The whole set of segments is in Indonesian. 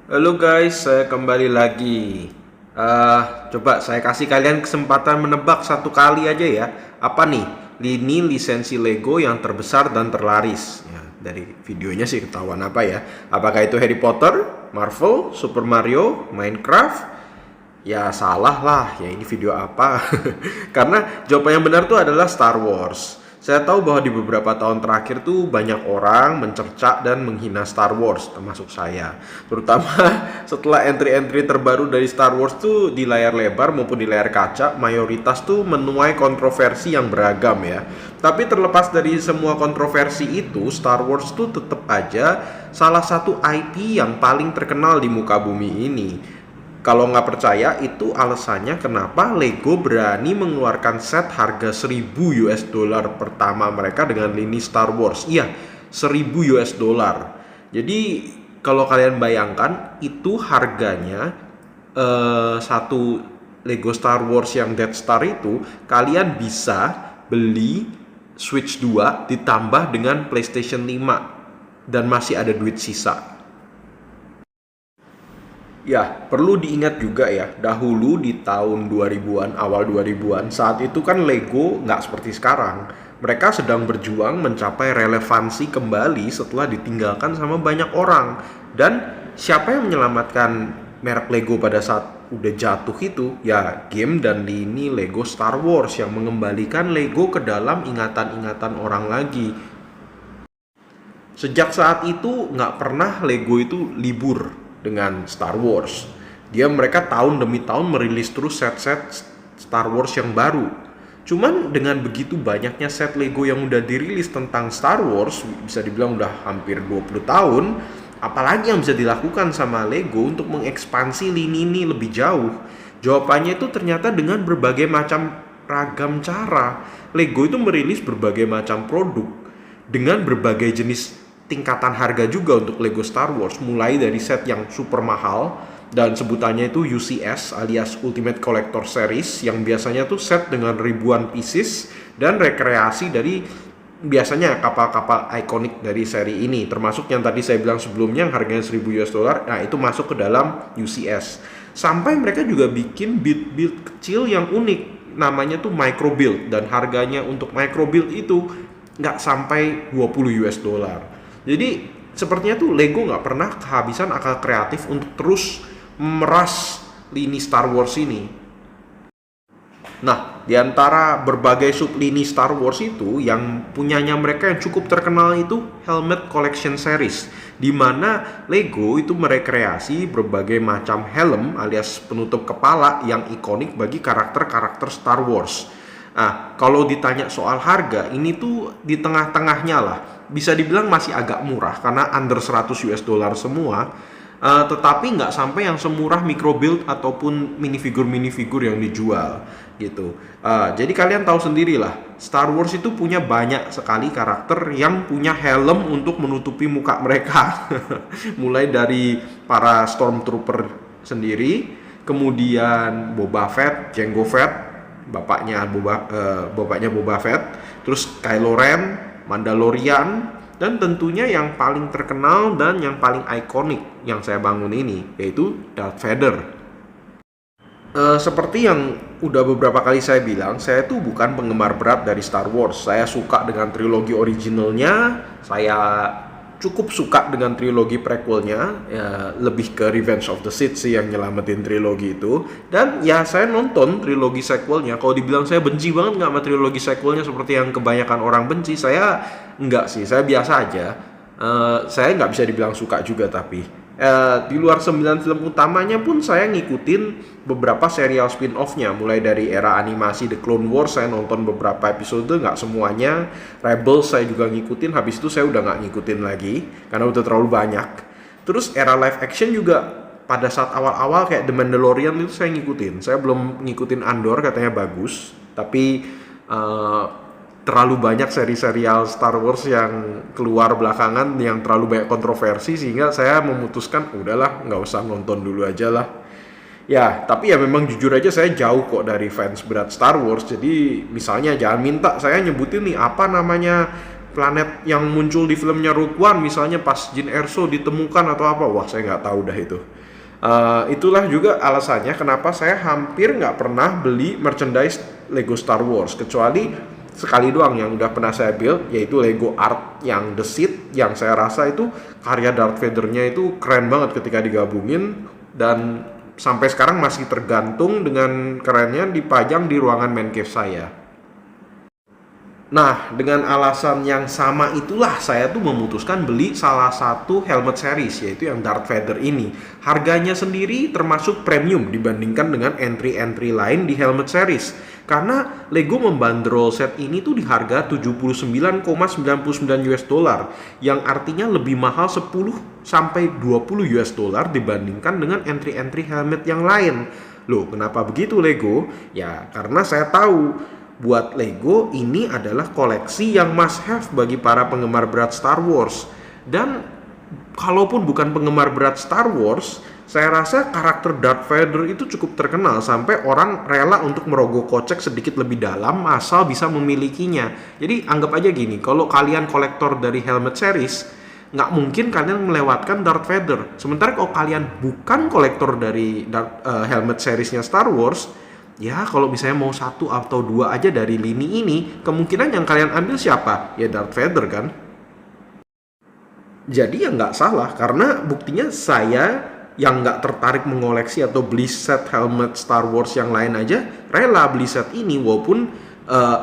Halo guys, saya kembali lagi. Coba saya kasih kalian kesempatan menebak satu kali aja ya. Apa nih lini lisensi Lego yang terbesar dan terlaris? Ya, dari videonya sih ketahuan apa ya. Apakah itu Harry Potter, Marvel, Super Mario, Minecraft? Ya salah lah, ya ini video apa? Karena jawaban yang benar tuh adalah Star Wars. Saya tahu bahwa di beberapa tahun terakhir tuh banyak orang mencerca dan menghina Star Wars, termasuk saya. Terutama setelah entry-entry terbaru dari Star Wars tuh di layar lebar maupun di layar kaca, mayoritas tuh menuai kontroversi yang beragam ya. Tapi terlepas dari semua kontroversi itu, Star Wars tuh tetap aja salah satu IP yang paling terkenal di muka bumi ini. Kalau nggak percaya, itu alasannya kenapa Lego berani mengeluarkan set harga 1000 US dollar pertama mereka dengan lini Star Wars. Iya, 1000 US dollar. Jadi kalau kalian bayangkan itu harganya satu Lego Star Wars yang Death Star itu, kalian bisa beli Switch 2 ditambah dengan PlayStation 5 dan masih ada duit sisa. Ya, perlu diingat juga ya, dahulu di tahun 2000-an, awal 2000-an, saat itu kan Lego nggak seperti sekarang. Mereka sedang berjuang mencapai relevansi kembali setelah ditinggalkan sama banyak orang. Dan siapa yang menyelamatkan merek Lego pada saat udah jatuh itu? Ya, game dan lini Lego Star Wars yang mengembalikan Lego ke dalam ingatan-ingatan orang lagi. Sejak saat itu nggak pernah Lego itu libur dengan Star Wars. Mereka tahun demi tahun merilis terus set-set Star Wars yang baru. Cuman dengan begitu banyaknya set Lego yang udah dirilis tentang Star Wars, bisa dibilang udah hampir 20 tahun, apalagi yang bisa dilakukan sama Lego untuk mengekspansi lini ini lebih jauh? Jawabannya itu ternyata dengan berbagai macam ragam cara. Lego itu merilis berbagai macam produk dengan berbagai jenis tingkatan harga juga untuk Lego Star Wars, mulai dari set yang super mahal dan sebutannya itu UCS alias Ultimate Collector Series yang biasanya tuh set dengan ribuan pieces dan rekreasi dari biasanya kapal-kapal ikonik dari seri ini, termasuk yang tadi saya bilang sebelumnya yang harganya 1000 US dollar. Nah, itu masuk ke dalam UCS. Sampai mereka juga bikin build-build kecil yang unik, namanya tuh micro build, dan harganya untuk micro build itu nggak sampai 20 US dollar. Jadi sepertinya tuh Lego nggak pernah kehabisan akal kreatif untuk terus meras lini Star Wars ini. Nah, di antara berbagai sublini Star Wars itu, yang punyanya mereka yang cukup terkenal itu Helmet Collection Series, di mana Lego itu merekreasi berbagai macam helm alias penutup kepala yang ikonik bagi karakter-karakter Star Wars. Nah, kalau ditanya soal harga, ini tuh di tengah-tengahnya lah. Bisa dibilang masih agak murah karena under 100 US dollar semua. Tetapi nggak sampai yang semurah micro build ataupun minifigure yang dijual gitu. Jadi kalian tahu sendiri lah, Star Wars itu punya banyak sekali karakter yang punya helm untuk menutupi muka mereka. Mulai dari para Stormtrooper sendiri, kemudian Boba Fett, Jango Fett, bapaknya Boba Fett, terus Kylo Ren, Mandalorian, dan tentunya yang paling terkenal dan yang paling ikonik yang saya bangun ini, yaitu Darth Vader. Seperti yang udah beberapa kali saya bilang, saya tuh bukan penggemar berat dari Star Wars. Saya suka dengan trilogi originalnya, saya cukup suka dengan trilogi prequelnya, ya, lebih ke Revenge of the Sith sih yang nyelamatin trilogi itu. Dan ya saya nonton trilogi sequelnya. Kalau dibilang saya benci banget nggak sama trilogi sequelnya seperti yang kebanyakan orang benci, saya nggak sih, saya biasa aja. Saya nggak bisa dibilang suka juga, tapi di luar 9 film utamanya pun saya ngikutin beberapa serial spin-off-nya, mulai dari era animasi The Clone Wars saya nonton beberapa episode, nggak semuanya. Rebels saya juga ngikutin, habis itu saya udah nggak ngikutin lagi karena udah terlalu banyak. Terus era live action juga pada saat awal-awal kayak The Mandalorian itu saya ngikutin. Saya belum ngikutin Andor, katanya bagus, tapi terlalu banyak seri-serial Star Wars yang keluar belakangan yang terlalu banyak kontroversi, sehingga saya memutuskan udahlah nggak usah nonton dulu aja lah. Ya, tapi ya memang jujur aja saya jauh kok dari fans berat Star Wars. Jadi misalnya jangan minta saya nyebutin nih apa namanya planet yang muncul di filmnya Rogue One, misalnya pas Jyn Erso ditemukan atau apa. Wah, saya nggak tahu dah itu. Itulah juga alasannya kenapa saya hampir nggak pernah beli merchandise Lego Star Wars, kecuali sekali doang yang udah pernah saya build, yaitu Lego Art yang The Sith, yang saya rasa itu karya Darth Vader-nya itu keren banget ketika digabungin, dan sampai sekarang masih tergantung dengan kerennya dipajang di ruangan man cave saya. Nah, dengan alasan yang sama itulah saya tuh memutuskan beli salah satu helmet series, yaitu yang Darth Vader ini. Harganya sendiri termasuk premium dibandingkan dengan entry-entry lain di helmet series. Karena Lego membanderol set ini tuh di harga 79,99 US dollar, yang artinya lebih mahal 10 sampai 20 US dollar dibandingkan dengan entry-entry helmet yang lain. Loh, kenapa begitu Lego? Ya, karena saya tahu buat Lego ini adalah koleksi yang must have bagi para penggemar berat Star Wars. Dan kalaupun bukan penggemar berat Star Wars, saya rasa karakter Darth Vader itu cukup terkenal sampai orang rela untuk merogoh kocek sedikit lebih dalam asal bisa memilikinya. Jadi anggap aja gini, kalau kalian kolektor dari helmet series, nggak mungkin kalian melewatkan Darth Vader. Sementara kalau kalian bukan kolektor dari helmet seriesnya Star Wars, ya kalau misalnya mau satu atau dua aja dari lini ini, kemungkinan yang kalian ambil siapa? Ya Darth Vader kan. Jadi ya nggak salah, karena buktinya saya yang nggak tertarik mengoleksi atau beli set helmet Star Wars yang lain aja rela beli set ini, walaupun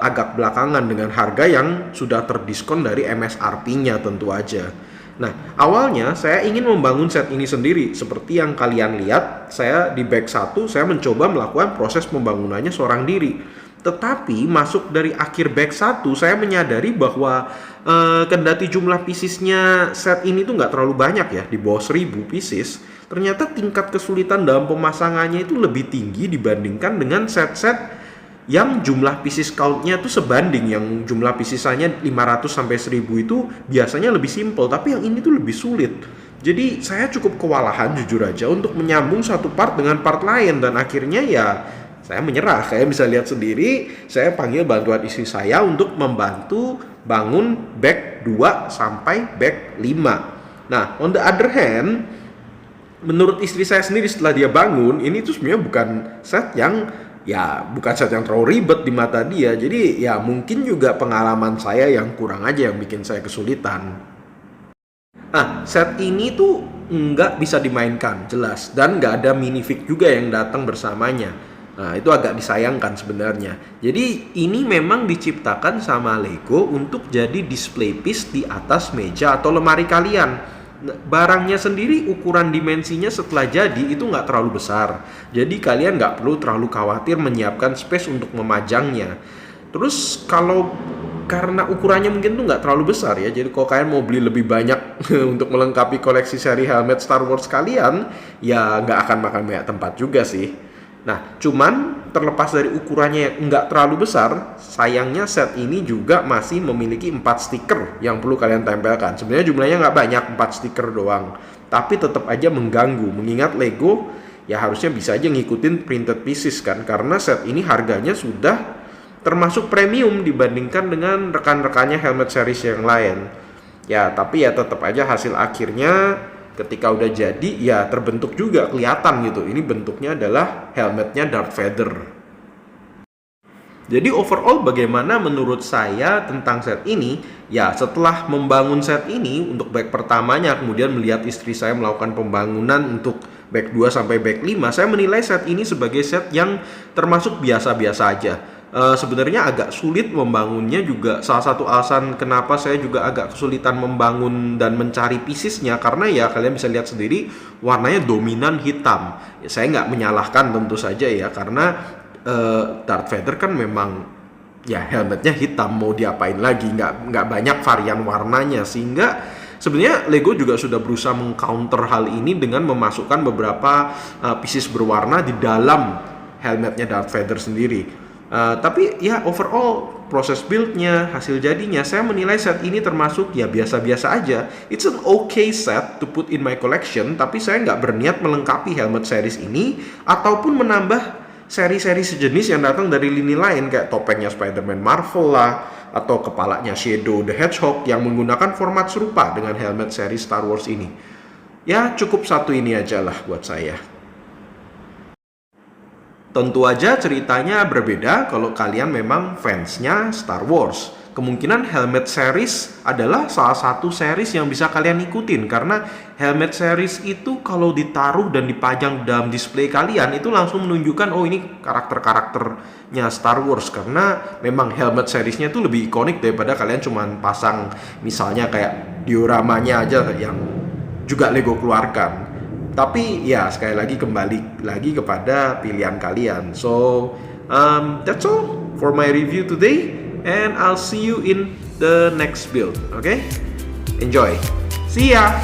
agak belakangan dengan harga yang sudah terdiskon dari MSRP-nya tentu aja. Nah, awalnya saya ingin membangun set ini sendiri. Seperti yang kalian lihat, saya di bag 1, saya mencoba melakukan proses pembangunannya seorang diri. Tetapi masuk dari akhir bag 1, saya menyadari bahwa kendati jumlah piecesnya set ini tuh nggak terlalu banyak ya, di bawah 1000 pieces, ternyata tingkat kesulitan dalam pemasangannya itu lebih tinggi dibandingkan dengan set-set yang jumlah pieces count-nya tuh sebanding. Yang jumlah piecesnya 500 sampai 1000 itu biasanya lebih simple, tapi yang ini tuh lebih sulit. Jadi saya cukup kewalahan jujur aja untuk menyambung satu part dengan part lain, dan akhirnya ya saya menyerah. Kayak bisa lihat sendiri, saya panggil bantuan istri saya untuk membantu bangun bag 2 sampai bag 5. Nah, on the other hand, menurut istri saya sendiri setelah dia bangun, ini tuh sebenarnya bukan set yang terlalu ribet di mata dia. Jadi ya mungkin juga pengalaman saya yang kurang aja yang bikin saya kesulitan. Nah, set ini tuh nggak bisa dimainkan, jelas. Dan nggak ada minifig juga yang datang bersamanya. Nah, itu agak disayangkan sebenarnya. Jadi ini memang diciptakan sama Lego untuk jadi display piece di atas meja atau lemari kalian. Barangnya sendiri ukuran dimensinya setelah jadi itu nggak terlalu besar, jadi kalian nggak perlu terlalu khawatir menyiapkan space untuk memajangnya. Terus karena ukurannya mungkin tuh nggak terlalu besar ya, jadi kalau kalian mau beli lebih banyak untuk melengkapi koleksi seri helmet Star Wars kalian, ya nggak akan makan banyak tempat juga sih. Nah, cuman terlepas dari ukurannya yang nggak terlalu besar, sayangnya set ini juga masih memiliki 4 stiker yang perlu kalian tempelkan. Sebenarnya jumlahnya nggak banyak, 4 stiker doang, tapi tetap aja mengganggu. Mengingat Lego ya harusnya bisa aja ngikutin printed pieces kan, karena set ini harganya sudah termasuk premium dibandingkan dengan rekan-rekannya helmet series yang lain. Ya, tapi ya tetap aja hasil akhirnya ketika udah jadi ya terbentuk juga kelihatan gitu. Ini bentuknya adalah helmetnya Darth Vader. Jadi overall bagaimana menurut saya tentang set ini? Ya setelah membangun set ini untuk bag pertamanya, kemudian melihat istri saya melakukan pembangunan untuk bag 2 sampai bag 5, saya menilai set ini sebagai set yang termasuk biasa-biasa aja. Sebenarnya agak sulit membangunnya juga. Salah satu alasan kenapa saya juga agak kesulitan membangun dan mencari piecesnya, karena ya kalian bisa lihat sendiri warnanya dominan hitam. Ya, saya nggak menyalahkan tentu saja ya, karena Darth Vader kan memang ya helmetnya hitam, mau diapain lagi, nggak banyak varian warnanya. Sehingga sebenarnya Lego juga sudah berusaha mengcounter hal ini dengan memasukkan beberapa pieces berwarna di dalam helmetnya Darth Vader sendiri. Tapi ya overall proses buildnya, hasil jadinya, saya menilai set ini termasuk ya biasa-biasa aja. It's an okay set to put in my collection, tapi saya nggak berniat melengkapi helmet series ini ataupun menambah seri-seri sejenis yang datang dari lini lain kayak topengnya Spider-Man Marvel lah, atau kepalanya Shadow the Hedgehog yang menggunakan format serupa dengan helmet seri Star Wars ini. Ya, cukup satu ini aja lah buat saya. Tentu aja ceritanya berbeda kalau kalian memang fansnya Star Wars. Kemungkinan helmet series adalah salah satu series yang bisa kalian ikutin, karena helmet series itu kalau ditaruh dan dipajang dalam display kalian itu langsung menunjukkan oh ini karakter-karakternya Star Wars, karena memang helmet seriesnya itu lebih ikonik daripada kalian cuman pasang misalnya kayak dioramanya aja yang juga Lego keluarkan. Tapi ya sekali lagi kembali lagi kepada pilihan kalian. So that's all for my review today, and I'll see you in the next build. Okay? Enjoy. See ya.